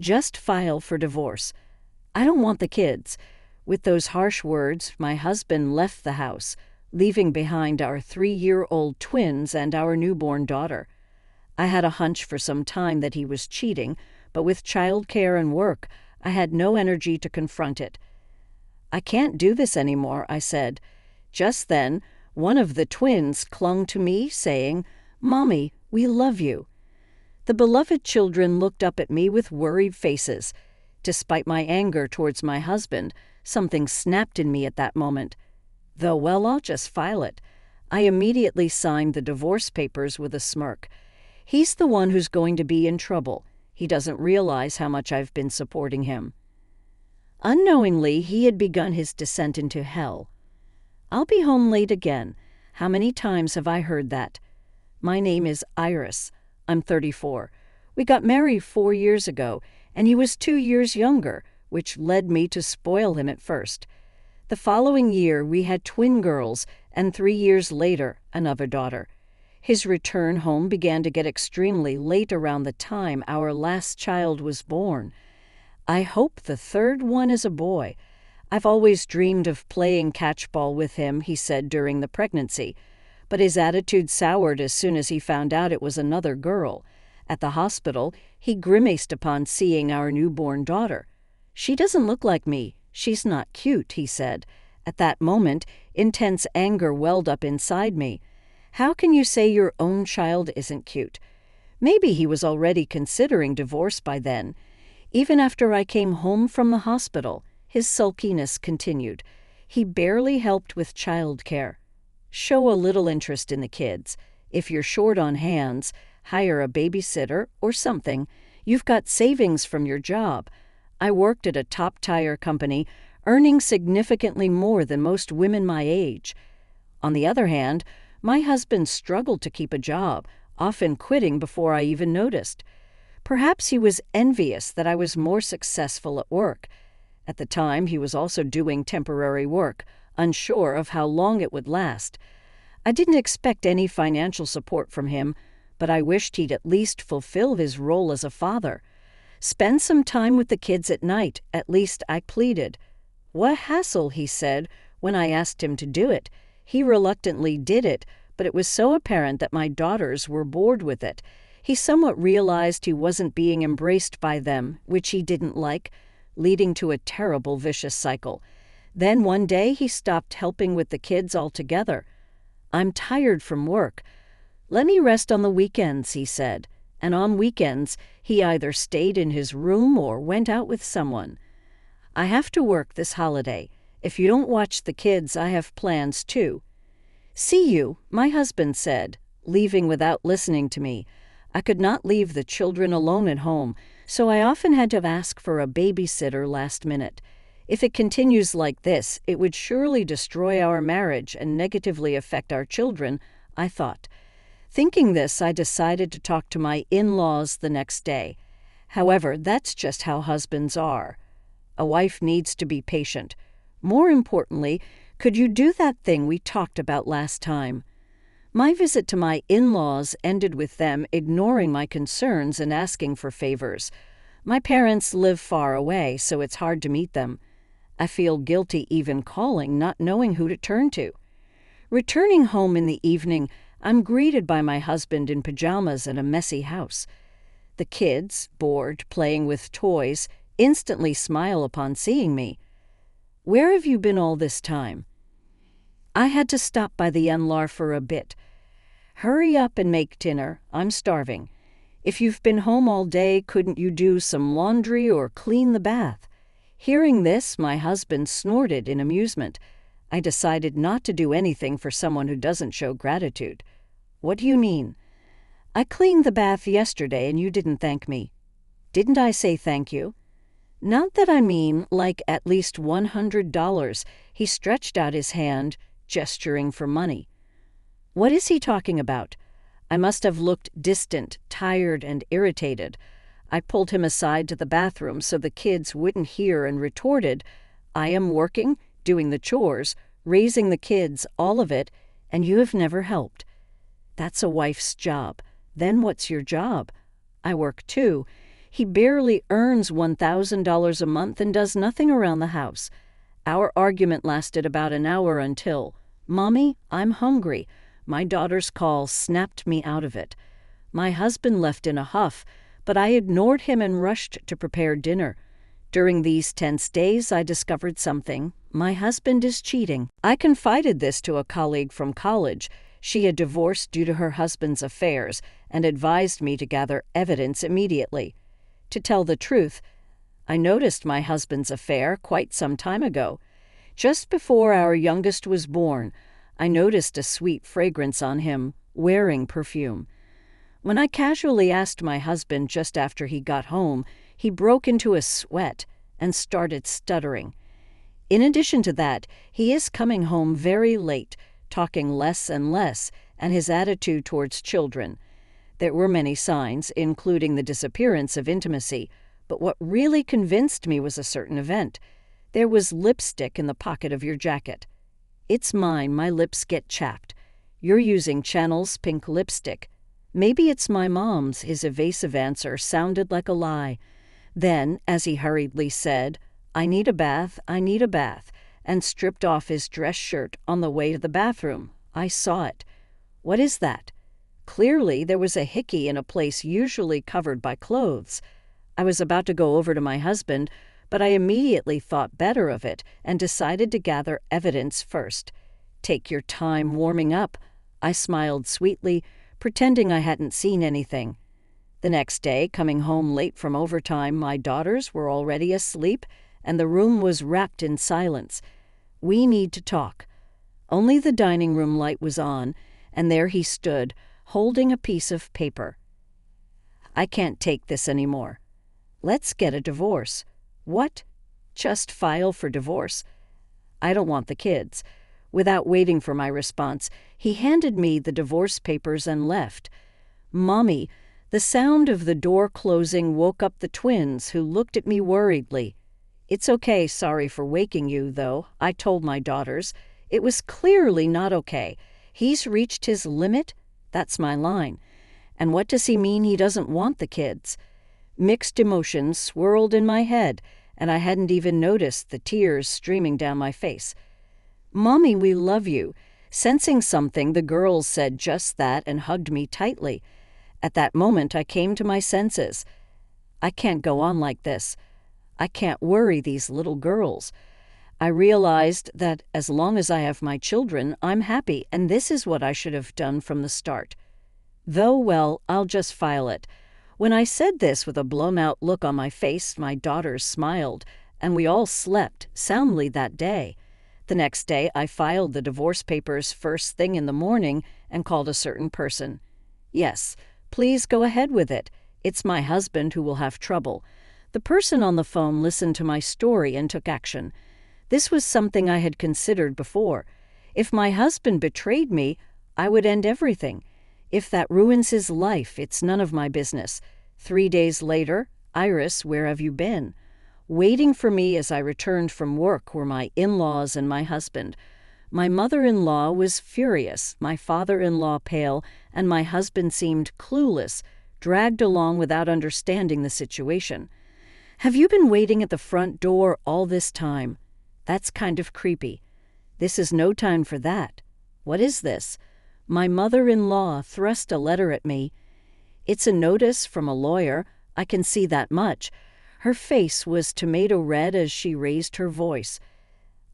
Just file for divorce. I don't want the kids." With those harsh words, my husband left the house, leaving behind our 3-year-old twins and our newborn daughter. I had a hunch for some time that he was cheating, but with childcare and work, I had no energy to confront it. "I can't do this anymore," I said. Just then, one of the twins clung to me, saying, "Mommy, we love you." The beloved children looked up at me with worried faces. Despite my anger towards my husband, something snapped in me at that moment. Well, I'll just file it. I immediately signed the divorce papers with a smirk. He's the one who's going to be in trouble. He doesn't realize how much I've been supporting him. Unknowingly, he had begun his descent into hell. "I'll be home late again." How many times have I heard that? My name is Iris. I'm 34. We got married 4 years ago, and he was 2 years younger, which led me to spoil him at first. The following year, we had twin girls, and 3 years later, another daughter. His return home began to get extremely late around the time our last child was born. "I hope the third one is a boy. I've always dreamed of playing catchball with him," he said during the pregnancy. But his attitude soured as soon as he found out it was another girl. At the hospital, he grimaced upon seeing our newborn daughter. "She doesn't look like me. She's not cute," he said. At that moment, intense anger welled up inside me. How can you say your own child isn't cute? Maybe he was already considering divorce by then. Even after I came home from the hospital, his sulkiness continued. He barely helped with childcare. Show a little interest in the kids. If you're short on hands, hire a babysitter or something. You've got savings from your job. I worked at a top tire company, earning significantly more than most women my age. On the other hand, my husband struggled to keep a job, often quitting before I even noticed. Perhaps he was envious that I was more successful at work. At the time, he was also doing temporary work, unsure of how long it would last. I didn't expect any financial support from him, but I wished he'd at least fulfill his role as a father. "Spend some time with the kids at night," at least I pleaded. "What hassle," he said, when I asked him to do it. He reluctantly did it, but it was so apparent that my daughters were bored with it. He somewhat realized he wasn't being embraced by them, which he didn't like, leading to a terrible vicious cycle. Then one day he stopped helping with the kids altogether. "I'm tired from work. Let me rest on the weekends," he said. And on weekends, he either stayed in his room or went out with someone. "I have to work this holiday. If you don't watch the kids, I have plans too." "See you," my husband said, leaving without listening to me. I could not leave the children alone at home, so I often had to ask for a babysitter last minute. If it continues like this, it would surely destroy our marriage and negatively affect our children, I thought. Thinking this, I decided to talk to my in-laws the next day. However, that's just how husbands are. A wife needs to be patient. More importantly, could you do that thing we talked about last time? My visit to my in-laws ended with them ignoring my concerns and asking for favors. My parents live far away, so it's hard to meet them. I feel guilty even calling, not knowing who to turn to. Returning home in the evening, I'm greeted by my husband in pajamas and a messy house. The kids, bored, playing with toys, instantly smile upon seeing me. "Where have you been all this time?" "I had to stop by the Unlar for a bit." "Hurry up and make dinner. I'm starving." "If you've been home all day, couldn't you do some laundry or clean the bath?" Hearing this, my husband snorted in amusement. I decided not to do anything for someone who doesn't show gratitude. "What do you mean?" "I cleaned the bath yesterday and you didn't thank me." "Didn't I say thank you?" "Not that I mean, like at least $100. He stretched out his hand, gesturing for money. "What is he talking about?" I must have looked distant, tired, and irritated. I pulled him aside to the bathroom so the kids wouldn't hear and retorted, "I am working, doing the chores, raising the kids, all of it, and you have never helped." "That's a wife's job." "Then what's your job?" "I work too." He barely earns $1,000 a month and does nothing around the house. Our argument lasted about an hour until, "Mommy, I'm hungry." My daughter's call snapped me out of it. My husband left in a huff, but I ignored him and rushed to prepare dinner. During these tense days, I discovered something. My husband is cheating. I confided this to a colleague from college. She had divorced due to her husband's affairs and advised me to gather evidence immediately. To tell the truth, I noticed my husband's affair quite some time ago. Just before our youngest was born, I noticed a sweet fragrance on him, wearing perfume. When I casually asked my husband just after he got home, he broke into a sweat and started stuttering. In addition to that, he is coming home very late, talking less and less, and his attitude towards children. There were many signs, including the disappearance of intimacy, but what really convinced me was a certain event. There was lipstick in the pocket of your jacket. It's mine, my lips get chapped. You're using Chanel's pink lipstick. Maybe it's my mom's. His evasive answer sounded like a lie. Then, as he hurriedly said, "I need a bath, and stripped off his dress shirt on the way to the bathroom, I saw it. What is that? Clearly, there was a hickey in a place usually covered by clothes. I was about to go over to my husband, but I immediately thought better of it and decided to gather evidence first. Take your time warming up. I smiled sweetly, pretending I hadn't seen anything. The next day, coming home late from overtime, my daughters were already asleep, and the room was wrapped in silence. We need to talk. Only the dining room light was on, and there he stood, holding a piece of paper. I can't take this anymore. Let's get a divorce. What? Just file for divorce? I don't want the kids. Without waiting for my response, he handed me the divorce papers and left. Mommy, the sound of the door closing woke up the twins, who looked at me worriedly. It's okay, sorry for waking you, though, I told my daughters. It was clearly not okay. He's reached his limit? That's my line. And what does he mean he doesn't want the kids? Mixed emotions swirled in my head, and I hadn't even noticed the tears streaming down my face. Mommy, we love you. Sensing something, the girls said just that and hugged me tightly. At that moment, I came to my senses. I can't go on like this. I can't worry these little girls. I realized that as long as I have my children, I'm happy, and this is what I should have done from the start. Though, well, I'll just file it. When I said this with a blown-out look on my face, my daughters smiled, and we all slept soundly that day. The next day, I filed the divorce papers first thing in the morning and called a certain person. Yes, please go ahead with it. It's my husband who will have trouble. The person on the phone listened to my story and took action. This was something I had considered before. If my husband betrayed me, I would end everything. If that ruins his life, it's none of my business. 3 days later, Iris, where have you been? Waiting for me as I returned from work were my in-laws and my husband. My mother-in-law was furious, my father-in-law pale, and my husband seemed clueless, dragged along without understanding the situation. Have you been waiting at the front door all this time? That's kind of creepy. This is no time for that. What is this? My mother-in-law thrust a letter at me. It's a notice from a lawyer. I can see that much. Her face was tomato red as she raised her voice.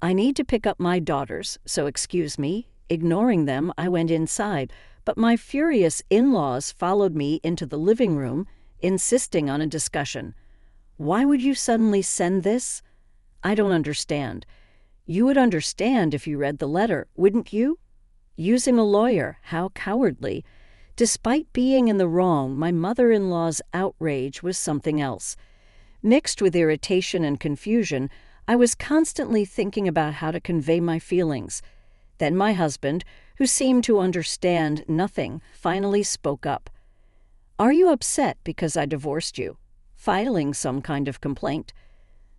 I need to pick up my daughters, so excuse me. Ignoring them, I went inside, but my furious in-laws followed me into the living room, insisting on a discussion. Why would you suddenly send this? I don't understand. You would understand if you read the letter, wouldn't you? Using a lawyer, how cowardly. Despite being in the wrong, my mother-in-law's outrage was something else. Mixed with irritation and confusion, I was constantly thinking about how to convey my feelings. Then my husband, who seemed to understand nothing, finally spoke up. Are you upset because I divorced you? Filing some kind of complaint.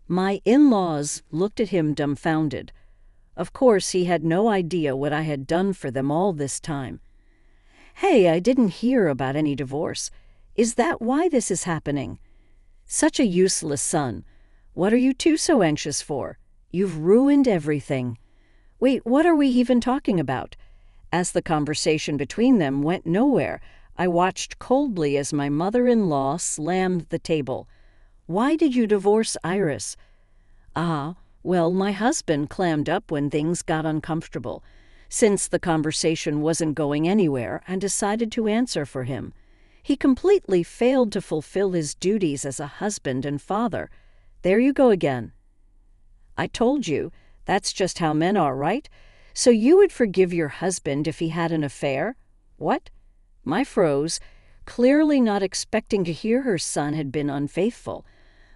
My in-laws looked at him dumbfounded. Of course, he had no idea what I had done for them all this time. Hey, I didn't hear about any divorce. Is that why this is happening? Such a useless son. What are you two so anxious for? You've ruined everything. Wait, what are we even talking about? As the conversation between them went nowhere, I watched coldly as my mother-in-law slammed the table. Why did you divorce Iris? Well, my husband clammed up when things got uncomfortable. Since the conversation wasn't going anywhere, I decided to answer for him. He completely failed to fulfill his duties as a husband and father. There you go again. I told you, that's just how men are, right? So you would forgive your husband if he had an affair? What? I froze, clearly not expecting to hear her son had been unfaithful.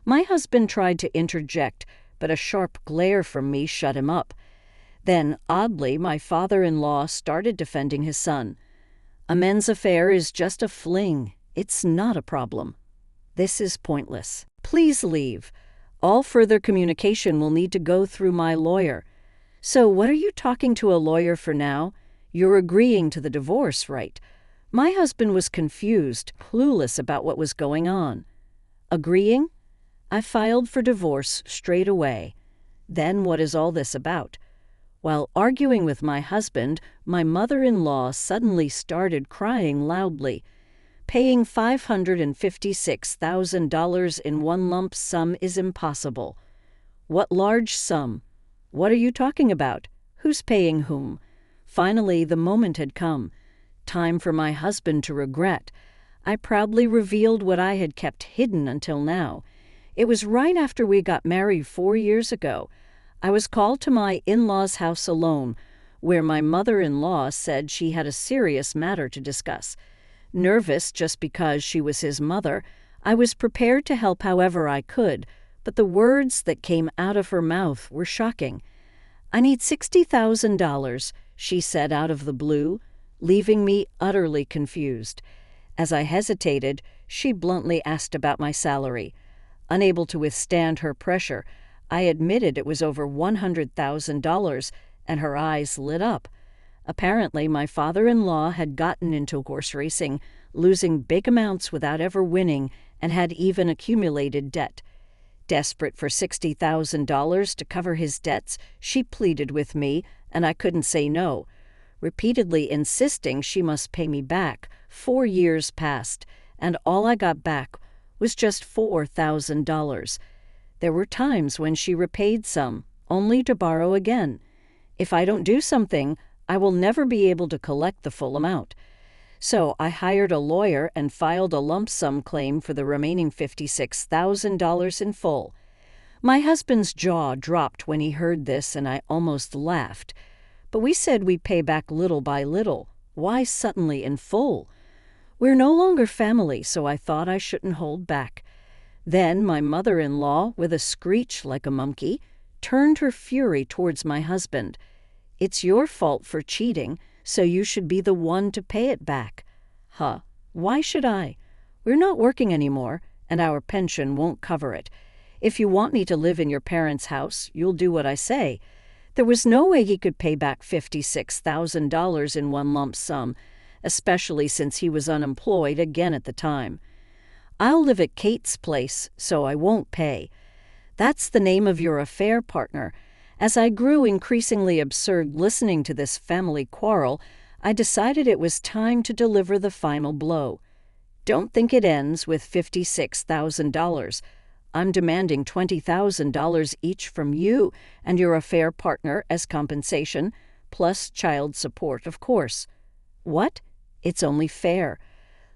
My husband tried to interject, but a sharp glare from me shut him up. Then, oddly, my father-in-law started defending his son. A men's affair is just a fling. It's not a problem. This is pointless. Please leave. All further communication will need to go through my lawyer. So what are you talking to a lawyer for now? You're agreeing to the divorce, right? My husband was confused, clueless about what was going on. Agreeing? I filed for divorce straight away. Then what is all this about? While arguing with my husband, my mother-in-law suddenly started crying loudly. Paying $556,000 in one lump sum is impossible. What large sum? What are you talking about? Who's paying whom? Finally, the moment had come. Time for my husband to regret. I proudly revealed what I had kept hidden until now. It was right after we got married 4 years ago. I was called to my in-laws' house alone, where my mother-in-law said she had a serious matter to discuss. Nervous just because she was his mother, I was prepared to help however I could, but the words that came out of her mouth were shocking. "I need $60,000, she said out of the blue, leaving me utterly confused. As I hesitated, she bluntly asked about my salary. Unable to withstand her pressure, I admitted it was over $100,000, and her eyes lit up. Apparently, my father-in-law had gotten into horse racing, losing big amounts without ever winning, and had even accumulated debt. Desperate for $60,000 to cover his debts, she pleaded with me, and I couldn't say no. Repeatedly insisting she must pay me back, 4 years passed, and all I got back was just $4,000. There were times when she repaid some, only to borrow again. If I don't do something, I will never be able to collect the full amount. So I hired a lawyer and filed a lump sum claim for the remaining $56,000 in full. My husband's jaw dropped when he heard this, and I almost laughed. But we said we'd pay back little by little. Why suddenly in full? We're no longer family, so I thought I shouldn't hold back. Then my mother-in-law, with a screech like a monkey, turned her fury towards my husband. "It's your fault for cheating, so you should be the one to pay it back." Why should I? We're not working anymore, and our pension won't cover it. If you want me to live in your parents' house, you'll do what I say. There was no way he could pay back $56,000 in one lump sum, especially since he was unemployed again at the time. I'll live at Kate's place, so I won't pay. That's the name of your affair partner. As I grew increasingly absurd listening to this family quarrel, I decided it was time to deliver the final blow. Don't think it ends with $56,000. I'm demanding $20,000 each from you and your affair partner as compensation, plus child support, of course. What? It's only fair.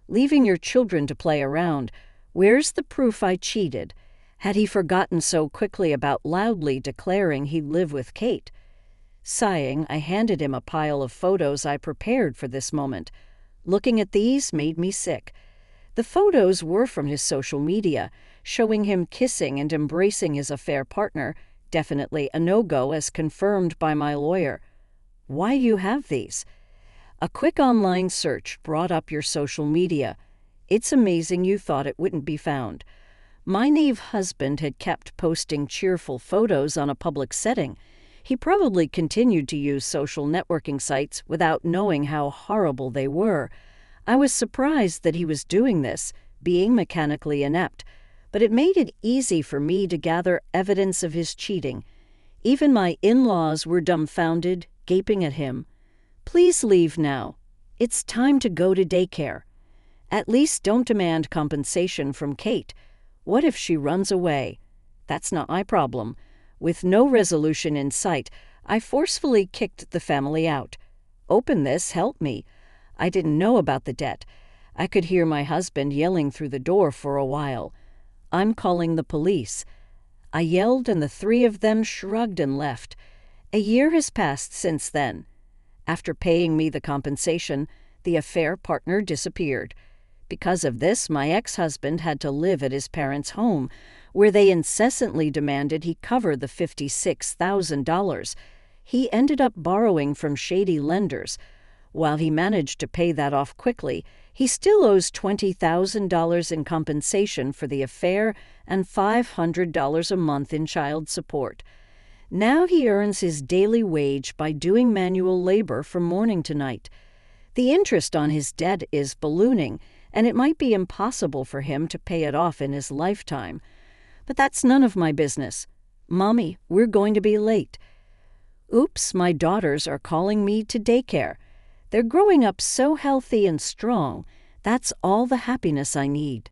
Leaving your children to play around. Where's the proof I cheated? Had he forgotten so quickly about loudly declaring he'd live with Kate? Sighing, I handed him a pile of photos I prepared for this moment. Looking at these made me sick. The photos were from his social media, showing him kissing and embracing his affair partner, definitely a no-go as confirmed by my lawyer. Why do you have these? A quick online search brought up your social media. It's amazing you thought it wouldn't be found. My naive husband had kept posting cheerful photos on a public setting. He probably continued to use social networking sites without knowing how horrible they were. I was surprised that he was doing this, being mechanically inept, but it made it easy for me to gather evidence of his cheating. Even my in-laws were dumbfounded, gaping at him. "Please leave now. It's time to go to daycare. At least don't demand compensation from Kate. What if she runs away? That's not my problem." With no resolution in sight, I forcefully kicked the family out. "Open this, help me." I didn't know about the debt. I could hear my husband yelling through the door for a while. "I'm calling the police." I yelled, and the three of them shrugged and left. A year has passed since then. After paying me the compensation, the affair partner disappeared. Because of this, my ex-husband had to live at his parents' home, where they incessantly demanded he cover the $56,000. He ended up borrowing from shady lenders. While he managed to pay that off quickly, he still owes $20,000 in compensation for the affair and $500 a month in child support. Now he earns his daily wage by doing manual labor from morning to night. The interest on his debt is ballooning, and it might be impossible for him to pay it off in his lifetime. But that's none of my business. "Mommy, we're going to be late." Oops, my daughters are calling me to daycare. They're growing up so healthy and strong. That's all the happiness I need.